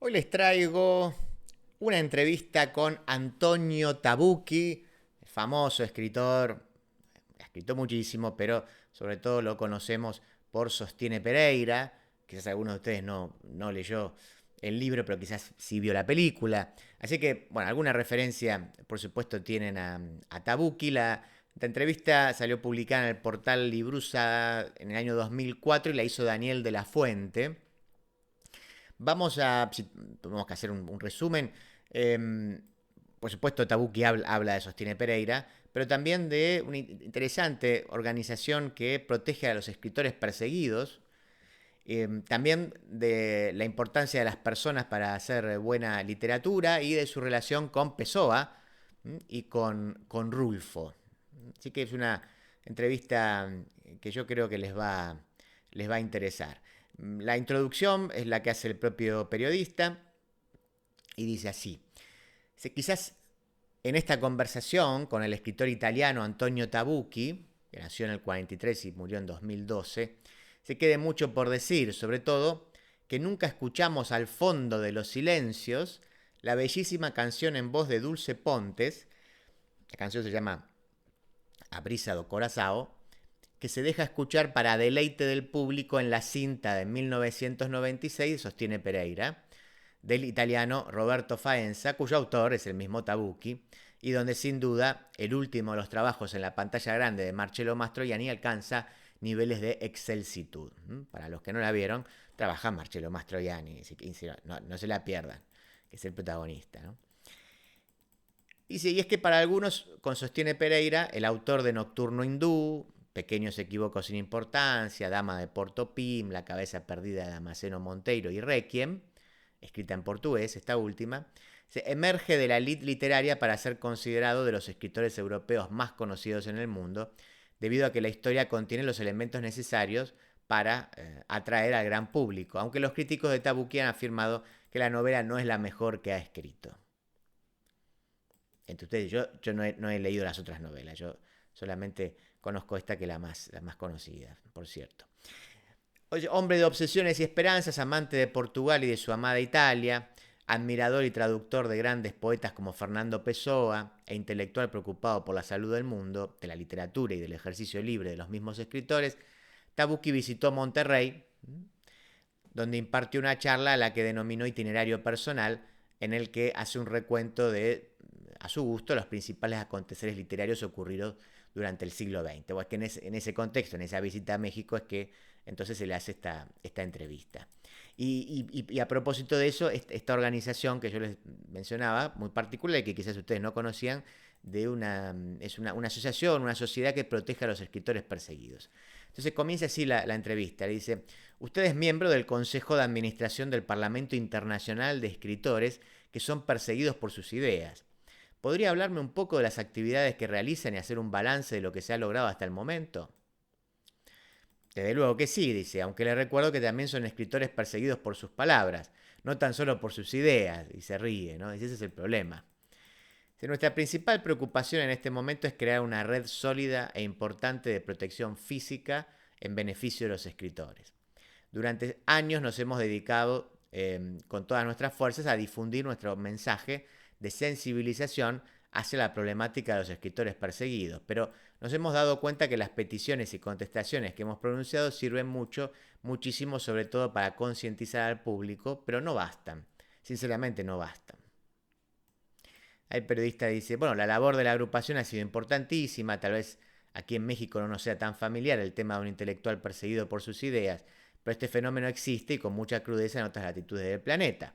Hoy les traigo una entrevista con Antonio Tabucchi, famoso escritor, ha escrito muchísimo, pero sobre todo lo conocemos por Sostiene Pereira. Quizás alguno de ustedes no leyó el libro, pero quizás sí vio la película. Así que, bueno, alguna referencia, por supuesto, tienen a Tabucchi. La entrevista salió publicada en el portal Librusa en el año 2004 y la hizo Daniel de la Fuente. Si tenemos que hacer un resumen. eh, por supuesto, Tabucchi habla de Sostiene Pereira, pero también de una interesante organización que protege a los escritores perseguidos, también de la importancia de las personas para hacer buena literatura y de su relación con Pessoa y con Rulfo. Así que es una entrevista que yo creo que les va a interesar. La introducción es la que hace el propio periodista y dice así. Quizás en esta conversación con el escritor italiano Antonio Tabucchi, que nació en el 43 y murió en 2012, se quede mucho por decir, sobre todo que nunca escuchamos al fondo de los silencios la bellísima canción en voz de Dulce Pontes. La canción se llama A Brisa do Corazao, que se deja escuchar para deleite del público en la cinta de 1996 Sostiene Pereira, del italiano Roberto Faenza, cuyo autor es el mismo Tabucchi, y donde sin duda el último de los trabajos en la pantalla grande de Marcello Mastroianni alcanza niveles de excelsitud. Para los que no la vieron, trabaja Marcello Mastroianni, no se la pierdan, que es el protagonista, ¿no? Dice, y es que para algunos, con Sostiene Pereira, el autor de Nocturno Hindú, Pequeños equívocos sin importancia, Dama de Porto Pim, La cabeza perdida de Damasceno Monteiro y Requiem, escrita en portugués, esta última, se emerge de la elite literaria para ser considerado de los escritores europeos más conocidos en el mundo, debido a que la historia contiene los elementos necesarios para atraer al gran público, aunque los críticos de Tabucchi han afirmado que la novela no es la mejor que ha escrito. Entre ustedes, yo no he leído las otras novelas, yo solamente conozco esta que es la más conocida, por cierto. Oye, hombre de obsesiones y esperanzas, amante de Portugal y de su amada Italia, admirador y traductor de grandes poetas como Fernando Pessoa e intelectual preocupado por la salud del mundo, de la literatura y del ejercicio libre de los mismos escritores, Tabucchi visitó Monterrey, donde impartió una charla a la que denominó itinerario personal, en el que hace un recuento de, a su gusto, los principales aconteceres literarios ocurridos durante el siglo XX. O es que en ese contexto, en esa visita a México, es que entonces se le hace esta entrevista. Y a propósito de eso, esta organización que yo les mencionaba, muy particular y que quizás ustedes no conocían, es una asociación, una sociedad que protege a los escritores perseguidos. Entonces comienza así la entrevista. Le dice, usted es miembro del Consejo de Administración del Parlamento Internacional de Escritores que son perseguidos por sus ideas. ¿Podría hablarme un poco de las actividades que realizan y hacer un balance de lo que se ha logrado hasta el momento? Desde luego que sí, dice, aunque le recuerdo que también son escritores perseguidos por sus palabras, no tan solo por sus ideas, y se ríe, ¿no? Dice, ese es el problema. Dice, nuestra principal preocupación en este momento es crear una red sólida e importante de protección física en beneficio de los escritores. Durante años nos hemos dedicado con todas nuestras fuerzas a difundir nuestro mensaje de sensibilización hacia la problemática de los escritores perseguidos, pero nos hemos dado cuenta que las peticiones y contestaciones que hemos pronunciado sirven muchísimo, sobre todo para concientizar al público, pero no bastan, sinceramente no bastan. El periodista dice, bueno, la labor de la agrupación ha sido importantísima, tal vez aquí en México no nos sea tan familiar el tema de un intelectual perseguido por sus ideas, pero este fenómeno existe y con mucha crudeza en otras latitudes del planeta.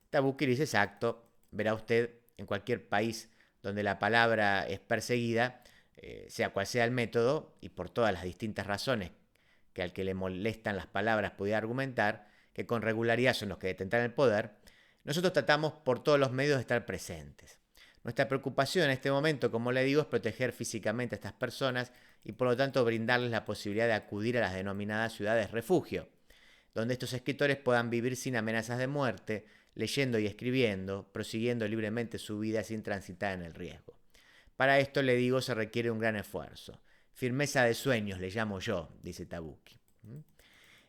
Tabucchi dice, exacto, verá usted en cualquier país donde la palabra es perseguida, sea cual sea el método, y por todas las distintas razones que al que le molestan las palabras puede argumentar, que con regularidad son los que detentan el poder, nosotros tratamos por todos los medios de estar presentes. Nuestra preocupación en este momento, como le digo, es proteger físicamente a estas personas y por lo tanto brindarles la posibilidad de acudir a las denominadas ciudades refugio, donde estos escritores puedan vivir sin amenazas de muerte, leyendo y escribiendo, prosiguiendo libremente su vida sin transitar en el riesgo. Para esto, le digo, se requiere un gran esfuerzo. Firmeza de sueños, le llamo yo, dice Tabucchi.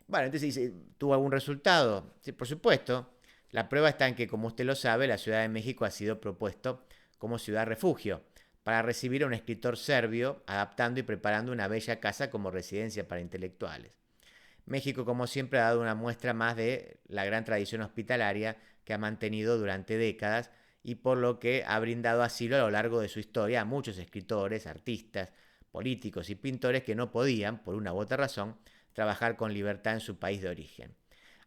Bueno, entonces dice, ¿tuvo algún resultado? Sí, por supuesto. La prueba está en que, como usted lo sabe, la Ciudad de México ha sido propuesto como ciudad refugio para recibir a un escritor serbio, adaptando y preparando una bella casa como residencia para intelectuales. México, como siempre, ha dado una muestra más de la gran tradición hospitalaria que ha mantenido durante décadas y por lo que ha brindado asilo a lo largo de su historia a muchos escritores, artistas, políticos y pintores que no podían, por una u otra razón, trabajar con libertad en su país de origen.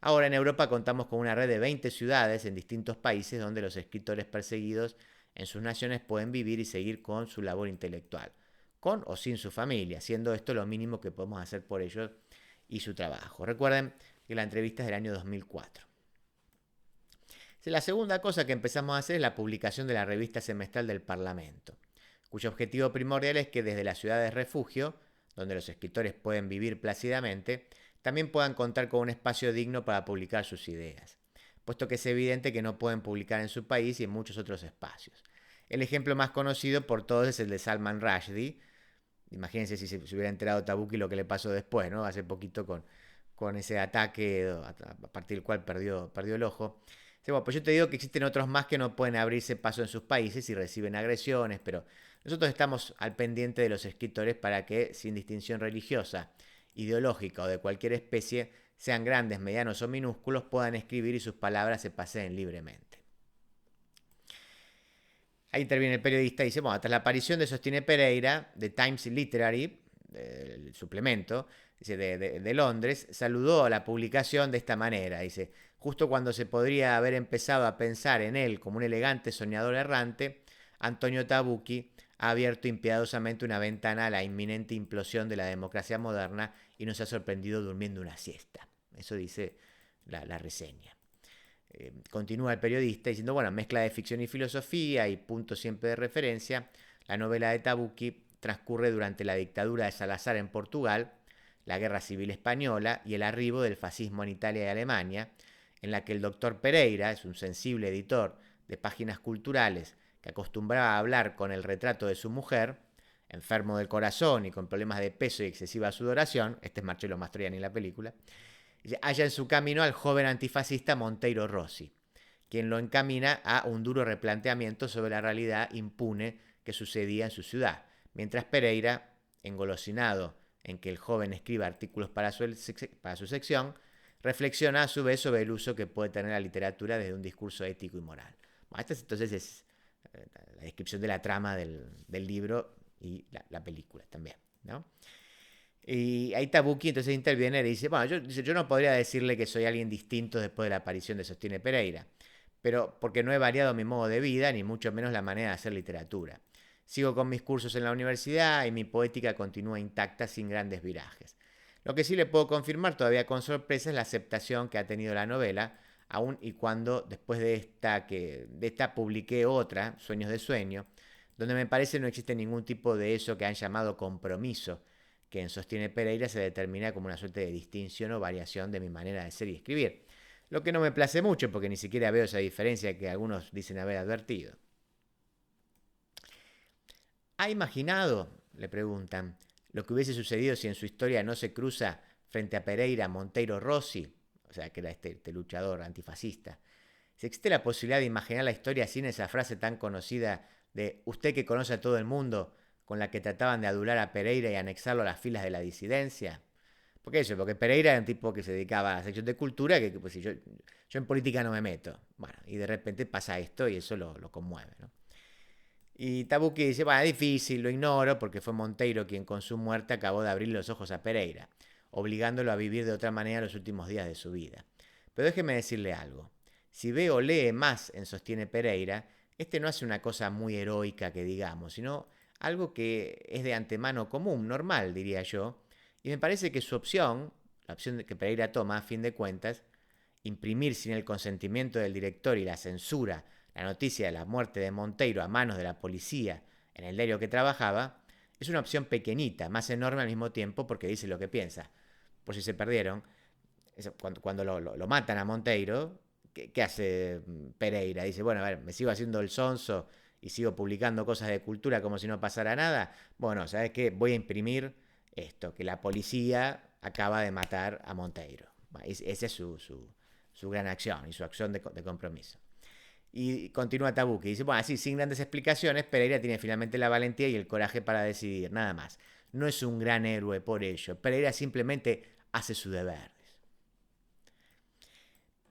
Ahora en Europa contamos con una red de 20 ciudades en distintos países donde los escritores perseguidos en sus naciones pueden vivir y seguir con su labor intelectual, con o sin su familia, siendo esto lo mínimo que podemos hacer por ellos y su trabajo. Recuerden que la entrevista es del año 2004. La segunda cosa que empezamos a hacer es la publicación de la revista semestral del Parlamento, cuyo objetivo primordial es que desde las ciudades refugio, donde los escritores pueden vivir plácidamente, también puedan contar con un espacio digno para publicar sus ideas, puesto que es evidente que no pueden publicar en su país y en muchos otros espacios. El ejemplo más conocido por todos es el de Salman Rushdie. Imagínense si se hubiera enterado Tabucchi lo que le pasó después, ¿no? Hace poquito con ese ataque a partir del cual perdió el ojo. Bueno, pues yo te digo que existen otros más que no pueden abrirse paso en sus países y reciben agresiones, pero nosotros estamos al pendiente de los escritores para que, sin distinción religiosa, ideológica o de cualquier especie, sean grandes, medianos o minúsculos, puedan escribir y sus palabras se paseen libremente. Ahí interviene el periodista y dice, bueno, tras la aparición de Sostine Pereira, de Times Literary, el suplemento, dice, de Londres, saludó a la publicación de esta manera, dice, justo cuando se podría haber empezado a pensar en él como un elegante soñador errante, Antonio Tabucchi ha abierto impiadosamente una ventana a la inminente implosión de la democracia moderna y nos ha sorprendido durmiendo una siesta. Eso dice la reseña. Continúa el periodista diciendo, bueno, mezcla de ficción y filosofía y punto siempre de referencia. La novela de Tabucchi transcurre durante la dictadura de Salazar en Portugal, la Guerra Civil Española y el arribo del fascismo en Italia y Alemania, en la que el doctor Pereira es un sensible editor de páginas culturales que acostumbraba a hablar con el retrato de su mujer, enfermo del corazón y con problemas de peso y excesiva sudoración, este es Marcello Mastroianni en la película, halla en su camino al joven antifascista Monteiro Rossi, quien lo encamina a un duro replanteamiento sobre la realidad impune que sucedía en su ciudad, mientras Pereira, engolosinado en que el joven escriba artículos para su sección, reflexiona a su vez sobre el uso que puede tener la literatura desde un discurso ético y moral. Bueno, esta entonces es la descripción de la trama del libro y la película también, ¿no? Y ahí Tabucchi entonces interviene y le dice, bueno, yo no podría decirle que soy alguien distinto después de la aparición de Sostine Pereira, pero porque no he variado mi modo de vida, ni mucho menos la manera de hacer literatura. Sigo con mis cursos en la universidad y mi poética continúa intacta sin grandes virajes. Lo que sí le puedo confirmar todavía con sorpresa es la aceptación que ha tenido la novela, aun y cuando después de esta publiqué otra, Sueños de Sueño, donde me parece no existe ningún tipo de eso que han llamado compromiso, que en Sostine Pereira se determina como una suerte de distinción o variación de mi manera de ser y escribir. Lo que no me place mucho porque ni siquiera veo esa diferencia que algunos dicen haber advertido. ¿Ha imaginado, le preguntan, lo que hubiese sucedido si en su historia no se cruza frente a Pereira Monteiro Rossi, o sea, que era este luchador antifascista? ¿Se existe la posibilidad de imaginar la historia sin esa frase tan conocida de usted que conoce a todo el mundo, con la que trataban de adular a Pereira y anexarlo a las filas de la disidencia? ¿Por qué eso? Porque Pereira era un tipo que se dedicaba a la sección de cultura, que pues, yo en política no me meto. Bueno, y de repente pasa esto y eso lo conmueve, ¿no? Y Tabucchi dice, bueno, es difícil, lo ignoro, porque fue Monteiro quien con su muerte acabó de abrir los ojos a Pereira, obligándolo a vivir de otra manera los últimos días de su vida. Pero déjeme decirle algo. Si ve o lee más en Sostiene Pereira, este no hace una cosa muy heroica que digamos, sino algo que es de antemano común, normal, diría yo, y me parece que su opción, la opción que Pereira toma a fin de cuentas, imprimir sin el consentimiento del director y la censura la noticia de la muerte de Monteiro a manos de la policía en el diario que trabajaba, es una opción pequeñita, más enorme al mismo tiempo porque dice lo que piensa. Por si se perdieron, cuando lo matan a Monteiro, ¿qué hace Pereira? Dice, bueno, a ver, me sigo haciendo el sonso y sigo publicando cosas de cultura como si no pasara nada. Bueno, ¿sabes qué? Voy a imprimir esto, que la policía acaba de matar a Monteiro. Esa es su su gran acción y su acción de compromiso. Y continúa Tabucchi, dice, bueno, así, sin grandes explicaciones, Pereira tiene finalmente la valentía y el coraje para decidir, nada más. No es un gran héroe por ello, Pereira simplemente hace su deber.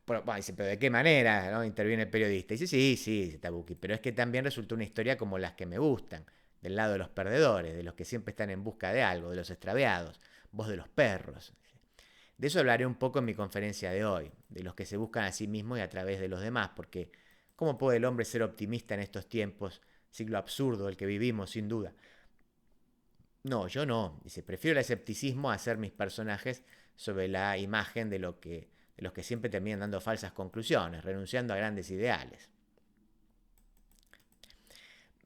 Bueno, dice, pero ¿de qué manera? ¿No? Interviene el periodista. Dice, sí, dice Tabucchi, pero es que también resultó una historia como las que me gustan, del lado de los perdedores, de los que siempre están en busca de algo, de los extraviados, voz de los perros. De eso hablaré un poco en mi conferencia de hoy, de los que se buscan a sí mismos y a través de los demás, porque ¿cómo puede el hombre ser optimista en estos tiempos? Siglo absurdo el que vivimos, sin duda. No, yo no. Dice, prefiero el escepticismo a hacer mis personajes sobre la imagen de los que siempre terminan dando falsas conclusiones, renunciando a grandes ideales.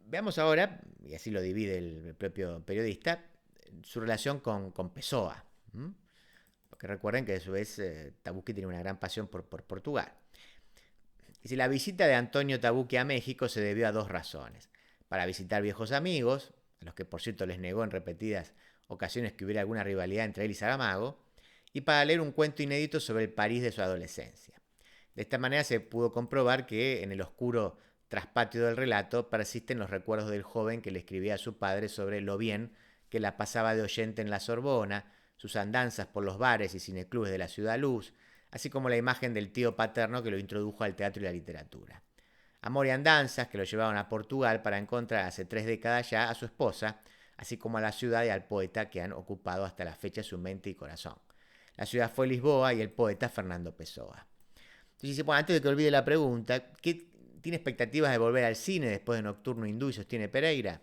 Veamos ahora, y así lo divide el propio periodista, su relación con Pessoa. Porque recuerden que a su vez Tabucchi tiene una gran pasión por Portugal. Dice, la visita de Antonio Tabucchi a México se debió a dos razones. Para visitar viejos amigos, a los que por cierto les negó en repetidas ocasiones que hubiera alguna rivalidad entre él y Saramago, y para leer un cuento inédito sobre el París de su adolescencia. De esta manera se pudo comprobar que en el oscuro traspatio del relato persisten los recuerdos del joven que le escribía a su padre sobre lo bien que la pasaba de oyente en la Sorbona, sus andanzas por los bares y cineclubes de la Ciudad Luz, así como la imagen del tío paterno que lo introdujo al teatro y la literatura. Amor y andanzas que lo llevaron a Portugal para encontrar hace 3 décadas ya a su esposa, así como a la ciudad y al poeta que han ocupado hasta la fecha su mente y corazón. La ciudad fue Lisboa y el poeta Fernando Pessoa. Entonces dice, bueno, antes de que olvide la pregunta, ¿tiene expectativas de volver al cine después de Nocturno Hindú y sostiene Pereira?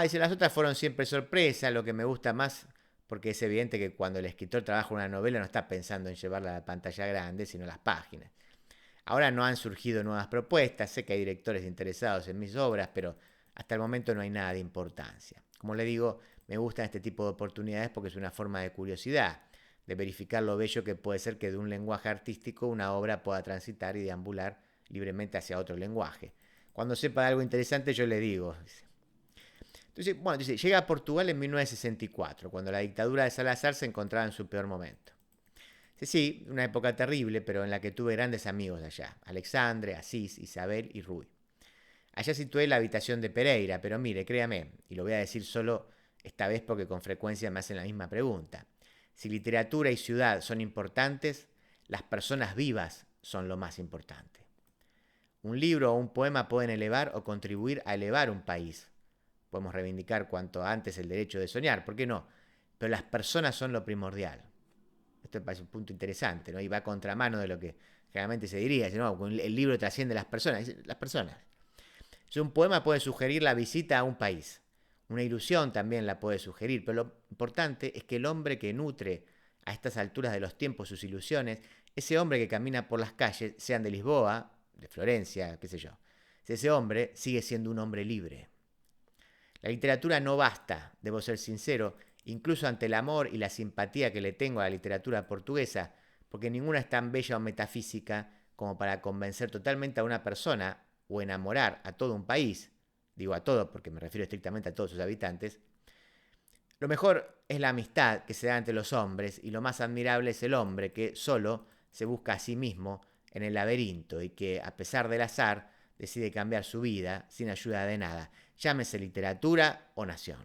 Dice, las otras fueron siempre sorpresa, lo que me gusta más, porque es evidente que cuando el escritor trabaja una novela no está pensando en llevarla a la pantalla grande, sino las páginas. Ahora no han surgido nuevas propuestas, sé que hay directores interesados en mis obras, pero hasta el momento no hay nada de importancia. Como le digo, me gustan este tipo de oportunidades porque es una forma de curiosidad, de verificar lo bello que puede ser que de un lenguaje artístico una obra pueda transitar y deambular libremente hacia otro lenguaje. Cuando sepa de algo interesante yo le digo. Entonces, bueno, dice, llega a Portugal en 1964, cuando la dictadura de Salazar se encontraba en su peor momento. Sí, una época terrible, pero en la que tuve grandes amigos allá. Alexandre, Asís, Isabel y Rui. Allá situé la habitación de Pereira, pero mire, créame, y lo voy a decir solo esta vez porque con frecuencia me hacen la misma pregunta. Si literatura y ciudad son importantes, las personas vivas son lo más importante. Un libro o un poema pueden elevar o contribuir a elevar un país. Podemos reivindicar cuanto antes el derecho de soñar, ¿por qué no? Pero las personas son lo primordial. Esto me parece un punto interesante, ¿no? Y va a contramano de lo que generalmente se diría, ¿no? El libro trasciende las personas. Las personas. Un poema puede sugerir la visita a un país. Una ilusión también la puede sugerir, pero lo importante es que el hombre que nutre a estas alturas de los tiempos sus ilusiones, ese hombre que camina por las calles, sean de Lisboa, de Florencia, qué sé yo, ese hombre sigue siendo un hombre libre. La literatura no basta, debo ser sincero, incluso ante el amor y la simpatía que le tengo a la literatura portuguesa, porque ninguna es tan bella o metafísica como para convencer totalmente a una persona o enamorar a todo un país, digo a todo porque me refiero estrictamente a todos sus habitantes. Lo mejor es la amistad que se da entre los hombres y lo más admirable es el hombre que solo se busca a sí mismo en el laberinto y que, a pesar del azar, decide cambiar su vida sin ayuda de nada, llámese literatura o nación.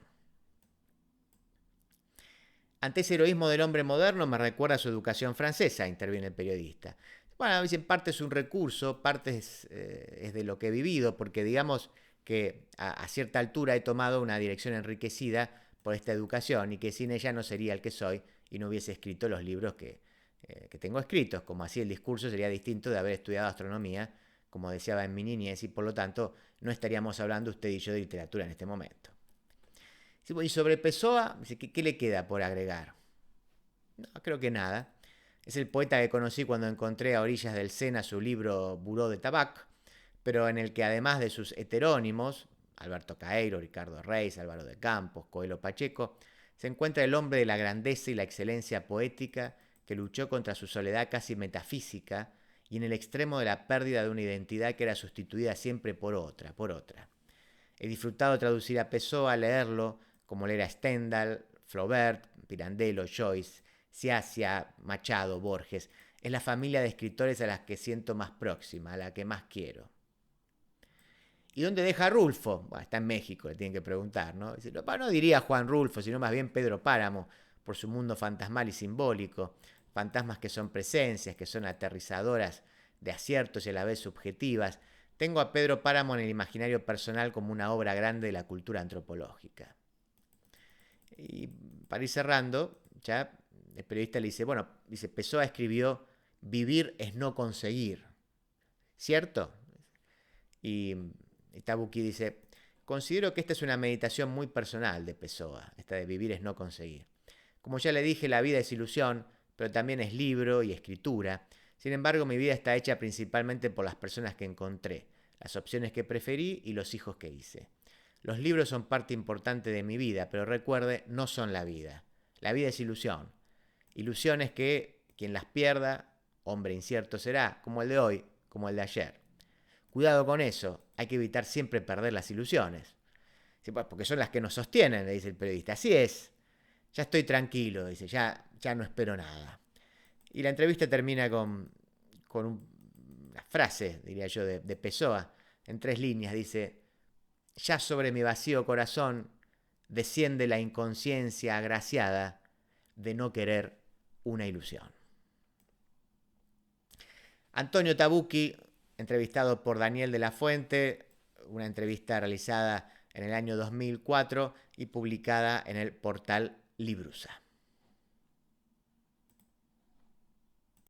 Ante ese heroísmo del hombre moderno me recuerda a su educación francesa, interviene el periodista. Bueno, dicen, parte es un recurso, parte es de lo que he vivido, porque digamos que a cierta altura he tomado una dirección enriquecida por esta educación y que sin ella no sería el que soy y no hubiese escrito los libros que tengo escritos, como así el discurso sería distinto de haber estudiado astronomía, como deseaba en mi niñez, y por lo tanto no estaríamos hablando usted y yo de literatura en este momento. Y sobre Pessoa, ¿qué le queda por agregar? No, creo que nada. Es el poeta que conocí cuando encontré a orillas del Sena su libro Buró de Tabac, pero en el que además de sus heterónimos, Alberto Caeiro, Ricardo Reis, Álvaro de Campos, Coelho Pacheco, se encuentra el hombre de la grandeza y la excelencia poética que luchó contra su soledad casi metafísica y en el extremo de la pérdida de una identidad que era sustituida siempre por otra, por otra. He disfrutado de traducir a Pessoa, leerlo, como leer a Stendhal, Flaubert, Pirandello, Joyce, Sciascia, Machado, Borges. Es la familia de escritores a las que siento más próxima, a la que más quiero. ¿Y dónde deja a Rulfo? Bueno, está en México, le tienen que preguntar, ¿no? Dice, no diría Juan Rulfo, sino más bien Pedro Páramo, por su mundo fantasmal y simbólico. Fantasmas que son presencias, que son aterrizadoras de aciertos y a la vez subjetivas. Tengo a Pedro Páramo en el imaginario personal como una obra grande de la cultura antropológica. Y para ir cerrando, ya el periodista le dice, bueno, dice, Pessoa escribió, vivir es no conseguir, ¿cierto? Y Tabucchi dice, considero que esta es una meditación muy personal de Pessoa, esta de vivir es no conseguir. Como ya le dije, la vida es ilusión, pero también es libro y escritura. Sin embargo, mi vida está hecha principalmente por las personas que encontré, las opciones que preferí y los hijos que hice. Los libros son parte importante de mi vida, pero recuerde, no son la vida. La vida es ilusión. Ilusiones que quien las pierda, hombre incierto será, como el de hoy, como el de ayer. Cuidado con eso, hay que evitar siempre perder las ilusiones. Sí, porque son las que nos sostienen, le dice el periodista. Así es, ya estoy tranquilo, dice, ya no espero nada. Y la entrevista termina con una frase, diría yo, de Pessoa, en 3 líneas. Dice, ya sobre mi vacío corazón desciende la inconsciencia agraciada de no querer una ilusión. Antonio Tabucchi, entrevistado por Daniel de la Fuente, una entrevista realizada en el año 2004 y publicada en el portal Librusa.